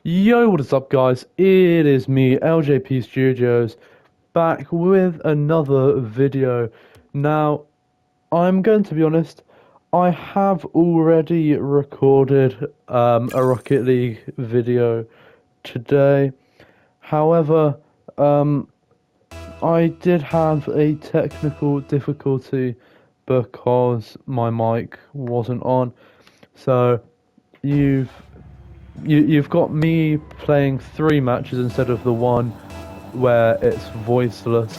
Yo, what is up, guys? It is me, LJP Studios, back with another video. Now, I'm going to be honest, I have already recorded a Rocket League video today. However, I did have a technical difficulty because my mic wasn't on. So, you've got me playing 3 matches instead of the one where it's voiceless,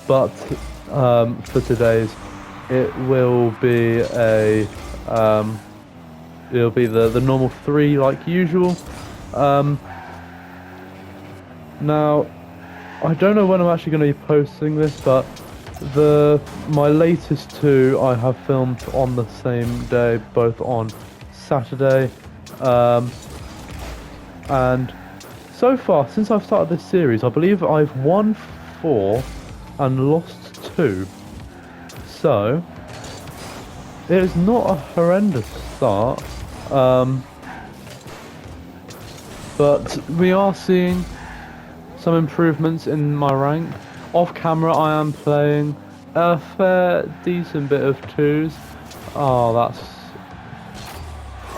but for today's it will be it'll be the normal 3 like usual. Now I don't know when I'm actually going to be posting this, but my latest 2 I have filmed on the same day, both on Saturday. And so far, since I've started this series, I believe I've won 4 and lost 2. So, it is not a horrendous start. But we are seeing some improvements in my rank. Off camera, I am playing a fair, decent bit of 2s. Oh, that's...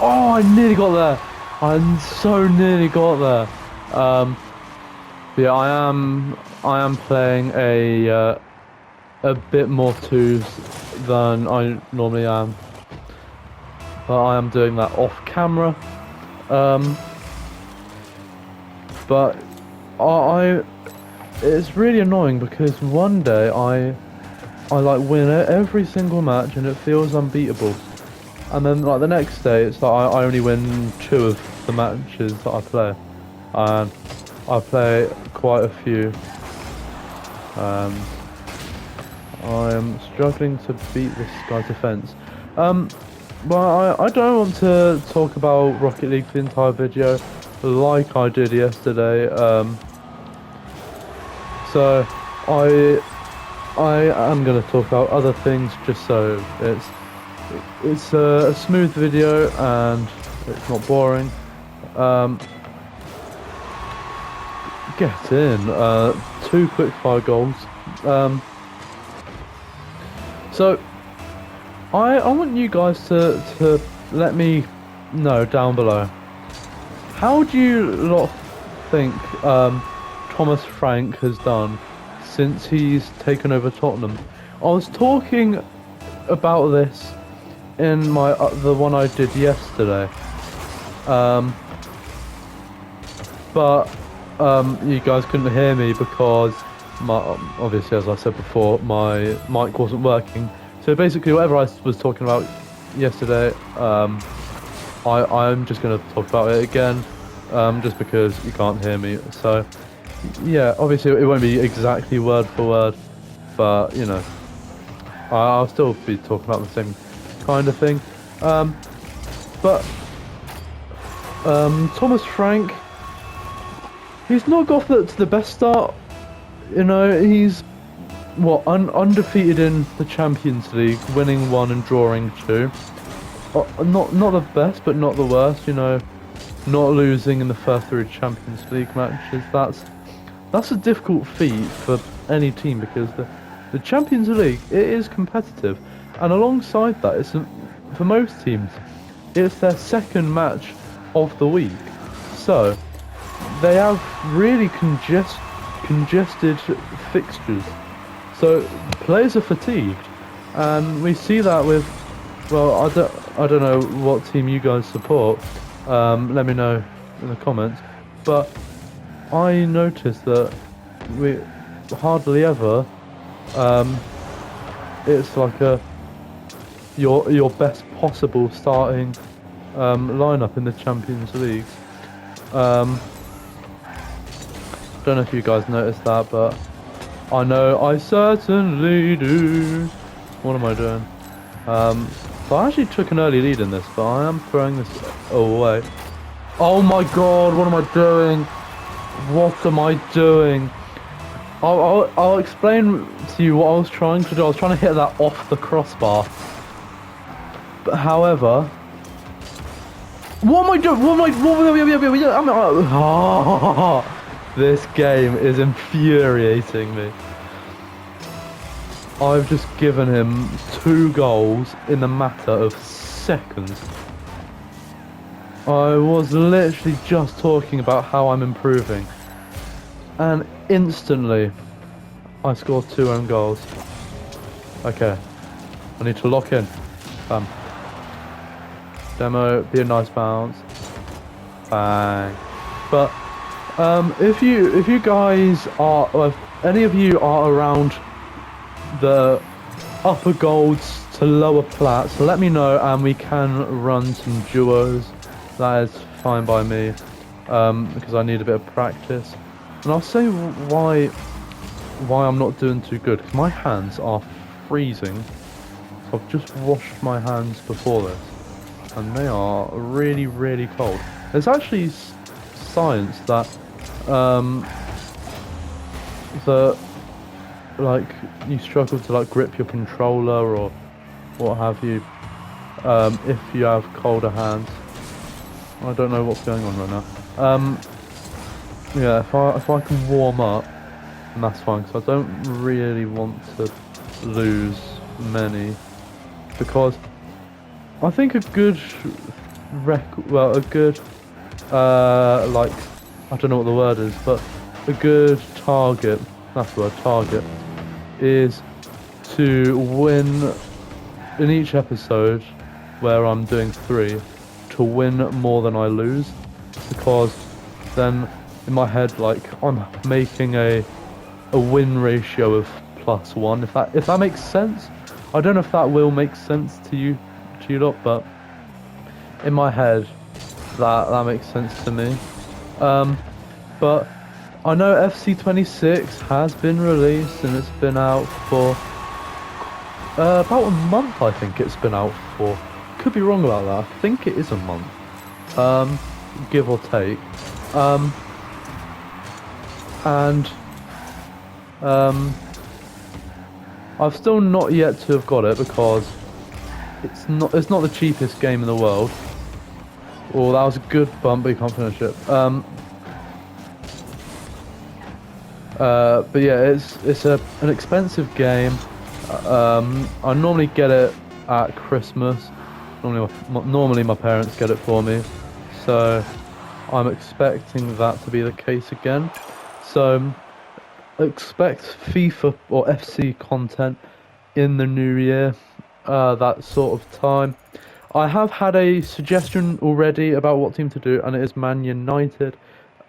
Oh, I nearly got there! I so nearly got there. Yeah, I am playing a bit more 2s than I normally am, but I am doing that off camera. But it's really annoying because one day I like win every single match and it feels unbeatable. And then, like, the next day, it's like I only win 2 of the matches that I play. And I play quite a few. I am struggling to beat this guy's defense. But I don't want to talk about Rocket League the entire video like I did yesterday. So I am going to talk about other things just so it's a smooth video and it's not boring. Get in. 2 quick-fire goals. So I want you guys to let me know down below. How do you lot think Thomas Frank has done since he's taken over Tottenham? I was talking about this in the one I did yesterday, but you guys couldn't hear me because obviously, as I said before, my mic wasn't working. So basically, whatever I was talking about yesterday, I'm just going to talk about it again, just because you can't hear me. So yeah, obviously it won't be exactly word for word, but you know, I'll still be talking about the same kind of thing. But Thomas Frank, he's not got to the best start. You know, he's undefeated in the Champions League, winning 1 and drawing 2. Not the best, but not the worst. You know, not losing in the first 3 Champions League matches. That's a difficult feat for any team because the Champions League, it is competitive, and alongside that, for most teams, it's their second match of the week, so they have really congested fixtures, so players are fatigued, and we see that with, well, I don't know what team you guys support. Let me know in the comments, but I noticed that we hardly ever it's like your best possible starting lineup in the Champions League. Don't know if you guys noticed that, but I know I certainly do. What am I doing? So I actually took an early lead in this, but I am throwing this away. Oh my god, what am I doing? What am I doing? I'll explain to you what I was trying to do. I was trying to hit that off the crossbar. But however, What am I doing? This game is infuriating me. I've just given him 2 goals in a matter of seconds. I was literally just talking about how I'm improving. And instantly, I scored 2 own goals. Okay. I need to lock in. Demo, be a nice bounce. Bang. But if you guys are, or if any of you are around the upper golds to lower plats, let me know and we can run some duos. That is fine by me, because I need a bit of practice. And I'll say why I'm not doing too good, because my hands are freezing. So I've just washed my hands before this, and they are really, really cold. There's actually science that like you struggle to like grip your controller or what have you if you have colder hands. I don't know what's going on right now. Yeah, if I can warm up, then that's fine, because I don't really want to lose many, because I think a good like, I don't know what the word is, but a good target, that's the word, target, is to win in each episode where I'm doing 3, to win more than I lose, because then in my head, like, I'm making a win ratio of +1, if that makes sense. I don't know if that will make sense to you lot, but in my head that makes sense to me. But I know FC26 has been released and it's been out for about a month. I think it's been out for. Could be wrong about that. I think it is a month, give or take. And I've still not yet to have got it, because it's not the cheapest game in the world. Oh, that was a good bump, but you can't finish it. But yeah, it's an expensive game. I normally get it at Christmas. Normally my parents get it for me, so I'm expecting that to be the case again. So expect FIFA or FC content in the new year, that sort of time. I have had a suggestion already about what team to do, and it is Man United.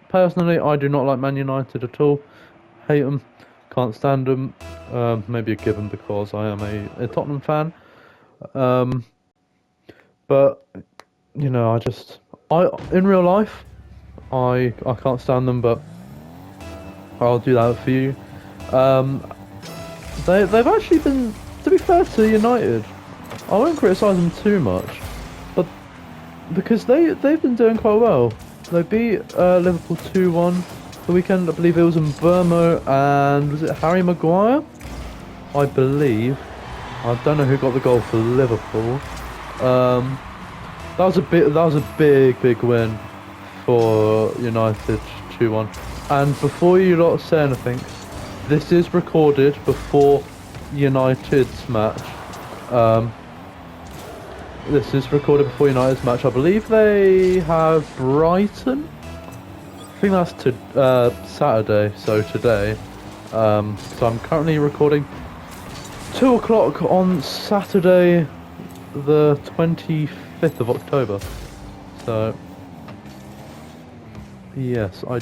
Personally, I do not like Man United at all. Hate them, can't stand them. Maybe a given because I am a Tottenham fan. But you know, I in real life, I can't stand them, but I'll do that for you. They've actually been, to be fair to United, I won't criticise them too much, but because they've been doing quite well. They beat Liverpool 2-1 the weekend. I believe it was in Burmo, and was it Harry Maguire? I believe. I don't know who got the goal for Liverpool. That was a big win for United, 2-1. And before you lot say anything, this is recorded before United's match. This is recorded before United's match. I believe they have Brighton. I think that's Saturday, so today. So I'm currently recording 2 o'clock on Saturday, the 25th of October. So yes, I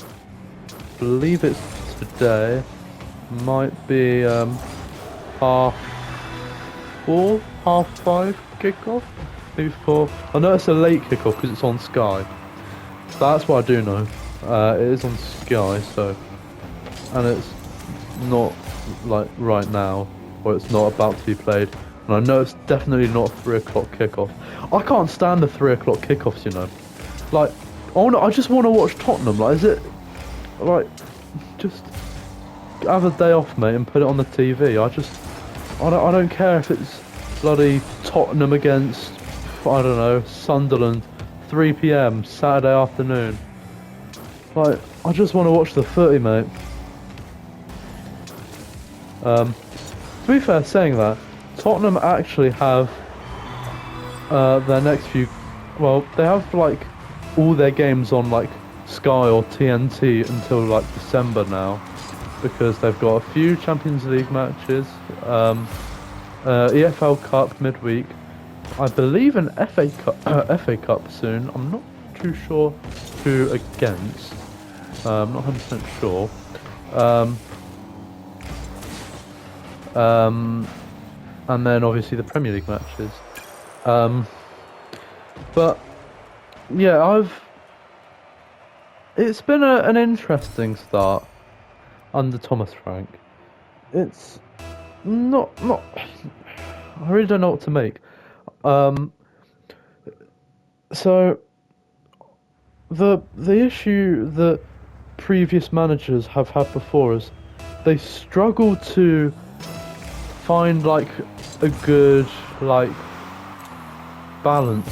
believe it's today. Might be 4:30, 5:30 kickoff. Maybe 4. I know it's a late kickoff because it's on Sky. That's what I do know. It is on Sky, so, and it's not like right now, or it's not about to be played. And I know it's definitely not 3 o'clock kickoff. I can't stand the 3 o'clock kickoffs, you know. Like, I just want to watch Tottenham. Like, is it like just have a day off, mate, and put it on the TV? I don't care if it's bloody Tottenham against, I don't know, Sunderland, 3 p.m. Saturday afternoon. Like, I just want to watch the footy, mate. To be fair, saying that, Tottenham actually have their next few. Well, they have like all their games on like Sky or TNT until like December now, because they've got a few Champions League matches, EFL Cup midweek, I believe an FA Cup soon. I'm not too sure who against. I'm not 100% sure. And then obviously the Premier League matches. But yeah, it's been an interesting start under Thomas Frank. It's not. I really don't know what to make. So the issue that previous managers have had before is they struggle to find like a good like balance.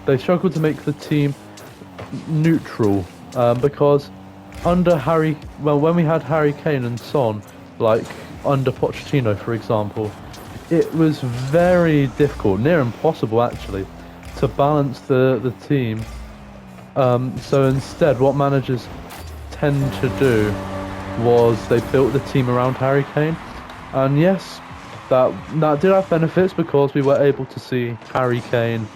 They struggle to make the team neutral, because under when we had Harry Kane and Son, like under Pochettino for example, it was very difficult, near impossible actually, to balance the team. So instead, what managers tend to do was they built the team around Harry Kane, and yes, that did have benefits because we were able to see Harry Kane,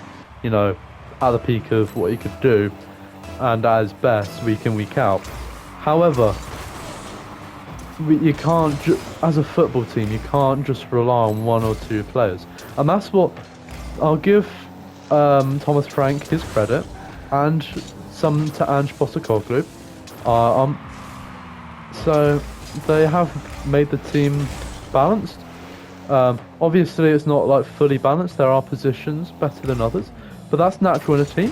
you know, at the peak of what he could do, and at his best week in week out. However, you can't as a football team, you can't just rely on one or two players, and that's what I'll give Thomas Frank his credit, and some to Ange Postecoglou. So they have made the team balanced. Obviously, it's not like fully balanced. There are positions better than others, but that's natural in a team.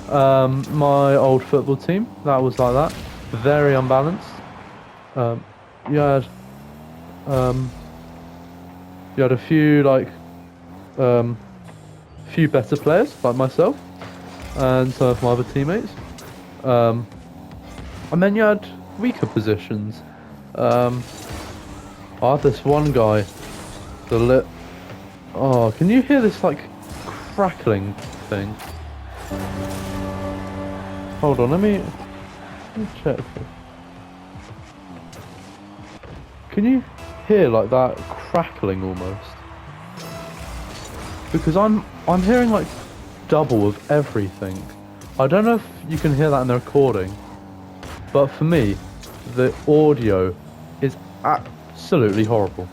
My old football team, that was like that, very unbalanced. You had a few like few better players like myself and some of my other teammates, and then you had weaker positions. I had this one guy, oh, can you hear this like crackling thing? Hold on, let me check this. Can you hear like that crackling almost? Because I'm hearing like double of everything. I don't know if you can hear that in the recording, but for me, the audio is absolutely horrible.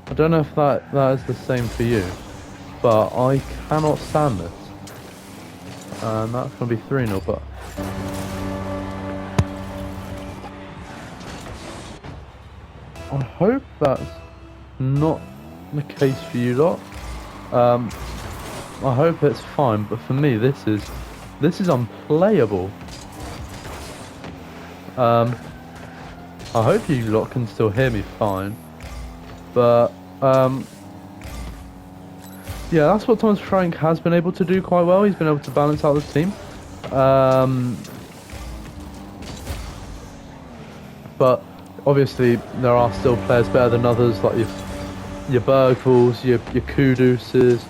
I don't know if that is the same for you, but I cannot stand this. And that's going to be 3-0, but I hope that's not the case for you lot. I hope it's fine, but for me this is unplayable. I hope you lot can still hear me fine, but yeah, that's what Thomas Frank has been able to do quite well. He's been able to balance out the team. But obviously there are still players better than others, like your Bergvalls, your Kuduses,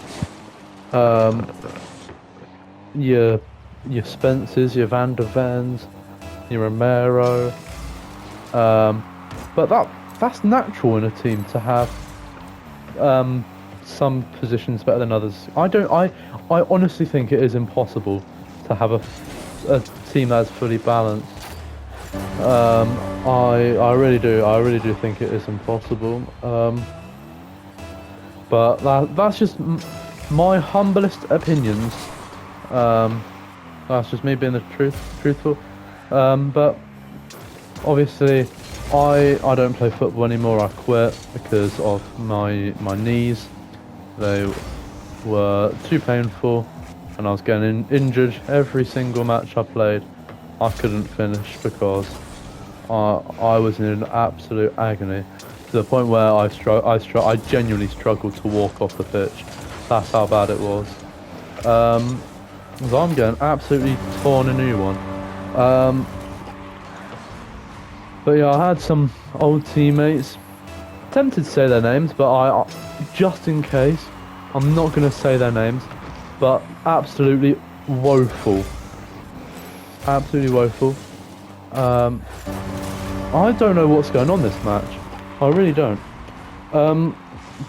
your Spencers, your Van der Vens, your Romero. But that's natural in a team to have some positions better than others. I honestly think it is impossible to have a team that's fully balanced. I really do think it is impossible. But that's just my humblest opinions. That's just me being the truthful. But obviously, I don't play football anymore. I quit because of my knees. They were too painful, and I was getting injured every single match I played. I couldn't finish because I was in an absolute agony, to the point where I genuinely struggled to walk off the pitch. That's how bad it was. because I'm getting absolutely torn a new one. But yeah, I had some old teammates. Tempted to say their names, but just in case, I'm not going to say their names. But absolutely woeful. Absolutely woeful. I don't know what's going on this match. I really don't.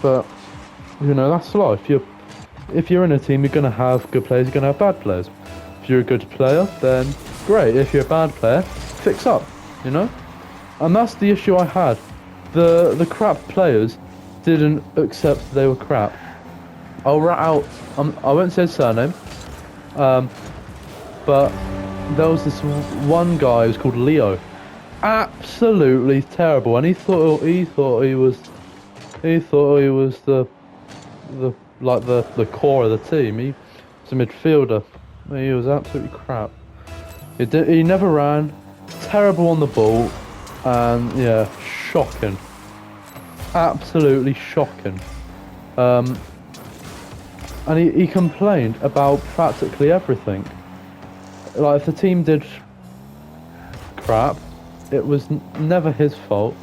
But you know, that's life. If you're in a team, you're gonna have good players. You're gonna have bad players. If you're a good player, then great. If you're a bad player, fix up. You know, and that's the issue I had. The crap players didn't accept they were crap. I'll rat out. I won't say his surname. But there was this one guy who was called Leo. Absolutely terrible, and he thought he was the core of the team. He was a midfielder. He was absolutely crap. He never ran. Terrible on the ball, and yeah, shocking. Absolutely shocking. And he complained about practically everything. Like if the team did crap, it was never his fault.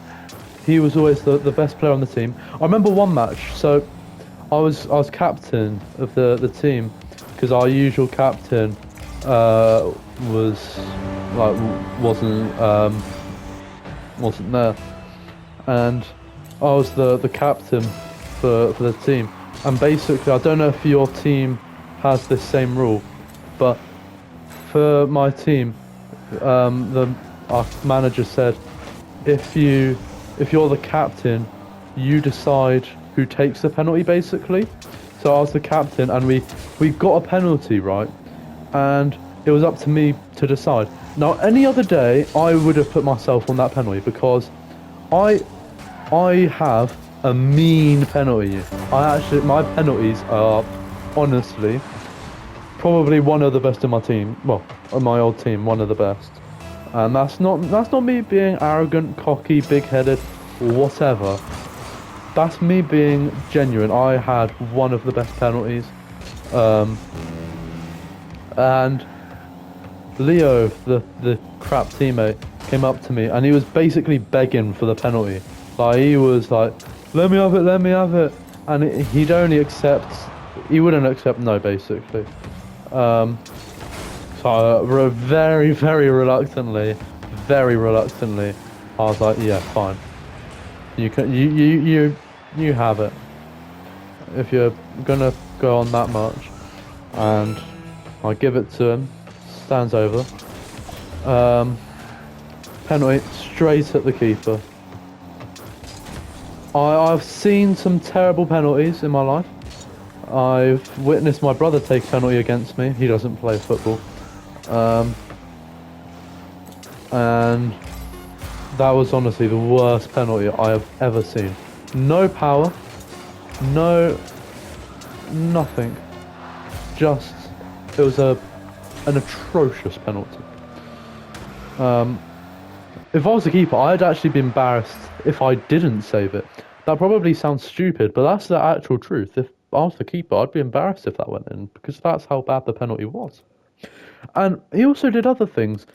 He was always the best player on the team. I remember one match. So I was captain of the team because our usual captain wasn't there, and I was the captain for the team. And basically, I don't know if your team has this same rule, but for my team, our manager said, if you're the captain, you decide who takes the penalty, basically. So I was the captain, and we got a penalty, right? And it was up to me to decide. Now, any other day, I would have put myself on that penalty because I have a mean penalty. My penalties are honestly probably one of the best in my team. Well, on my old team, one of the best. And that's not me being arrogant, cocky, big-headed, or whatever. That's me being genuine. I had one of the best penalties. And Leo, the crap teammate, came up to me and he was basically begging for the penalty. Like he was like, let me have it. And he wouldn't accept no, basically. So very, very reluctantly, I was like, yeah, fine. You have it. If you're gonna go on that much, and I give it to him, stands over. Penalty straight at the keeper. I've seen some terrible penalties in my life. I've witnessed my brother take a penalty against me. He doesn't play football. And that was honestly the worst penalty I have ever seen. No power, nothing. Just, it was an atrocious penalty. If I was the keeper, I'd actually be embarrassed if I didn't save it. That probably sounds stupid, but that's the actual truth. If I was the keeper, I'd be embarrassed if that went in, because that's how bad the penalty was. And he also did other things.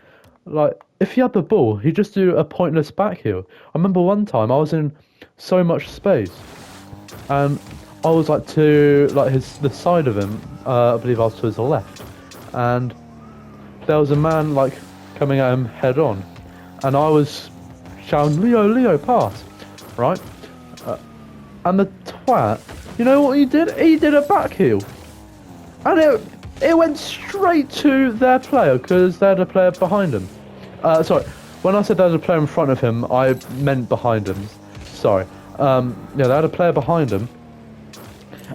Like, if he had the ball, he'd just do a pointless back heel. I remember one time I was in so much space, and I was like to the side of him. I believe I was to his left, and there was a man like coming at him head on, and I was shouting, Leo, pass, right? And the twat, you know what he did? He did a back heel, and it went straight to their player because they had a player behind him. Sorry, when I said there was a player in front of him, I meant behind him. Sorry. Yeah, they had a player behind him,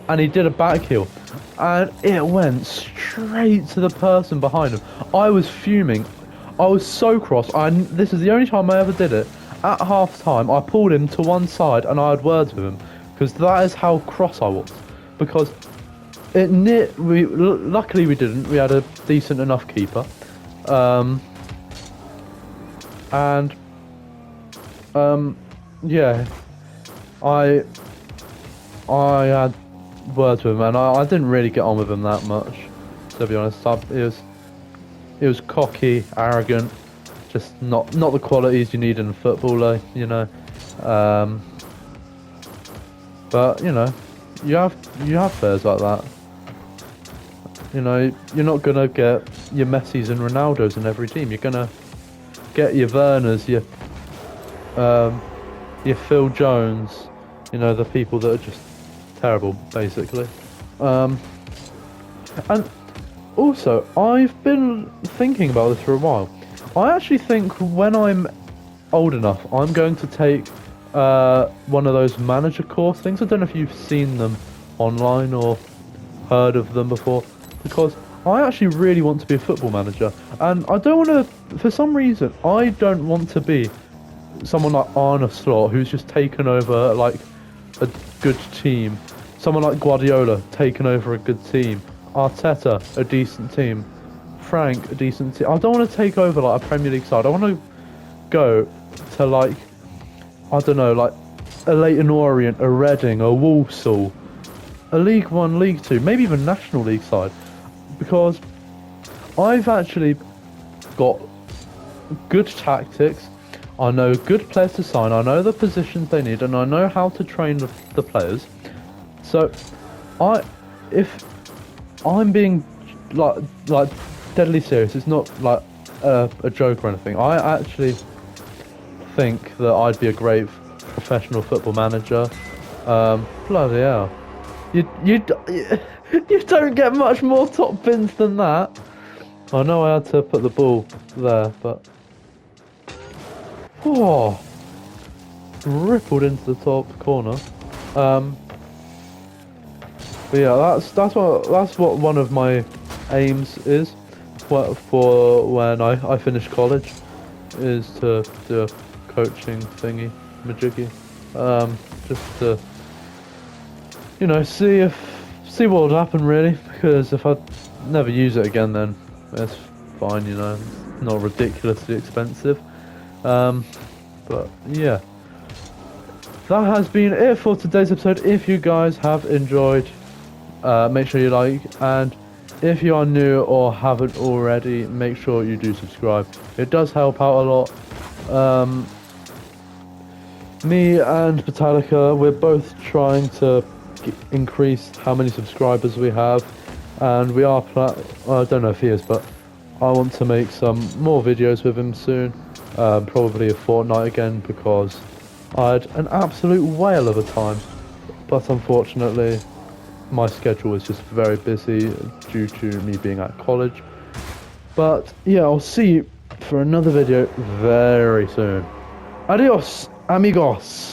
and he did a back heel, and it went straight to the person behind him. I was fuming. I was so cross. This is the only time I ever did it. At half time, I pulled him to one side and I had words with him, because that is how cross I was. Because luckily we didn't. We had a decent enough keeper, yeah, I had words with him, and I didn't really get on with him that much. to be honest. He was cocky, arrogant, just not the qualities you need in a footballer, you know. But you know, you have players like that. You know, you're not gonna get your Messis and Ronaldos in every team. You're gonna get your Werners, your Phil Jones, you know, the people that are just terrible, basically. And also, I've been thinking about this for a while. I actually think when I'm old enough, I'm going to take one of those manager course things. I don't know if you've seen them online or heard of them before, because I actually really want to be a football manager, and I don't want to, for some reason, I don't want to be someone like Arne Slot, who's just taken over like a good team, someone like Guardiola taken over a good team, Arteta a decent team, Frank a decent team. I don't want to take over like a Premier League side. I want to go to like, I don't know, like a Leyton Orient, a Reading, a Walsall, a League One, League Two, maybe even National League side, because I've actually got good tactics. I know good players to sign. I know the positions they need, and I know how to train the players. So, if I'm being like deadly serious, it's not like a joke or anything. I actually think that I'd be a great professional football manager. Bloody hell. You don't get much more top bins than that. I know I had to put the ball there, but oh, rippled into the top corner. But yeah, that's what one of my aims is for when I finish college, is to do a coaching thingy majiggy, just to, you know, see what would happen really, because if I never use it again, then it's fine, you know, it's not ridiculously expensive. But yeah, that has been it for today's episode. If you guys have enjoyed, make sure you like, and if you are new or haven't already, make sure you do subscribe. It does help out a lot. Me and Metallica, we're both trying to increase how many subscribers we have, and we are I don't know if he is, but I want to make some more videos with him soon, probably a fortnight again, because I had an absolute whale of a time, but unfortunately my schedule is just very busy due to me being at college. But yeah, I'll see you for another video very soon. Adios, amigos.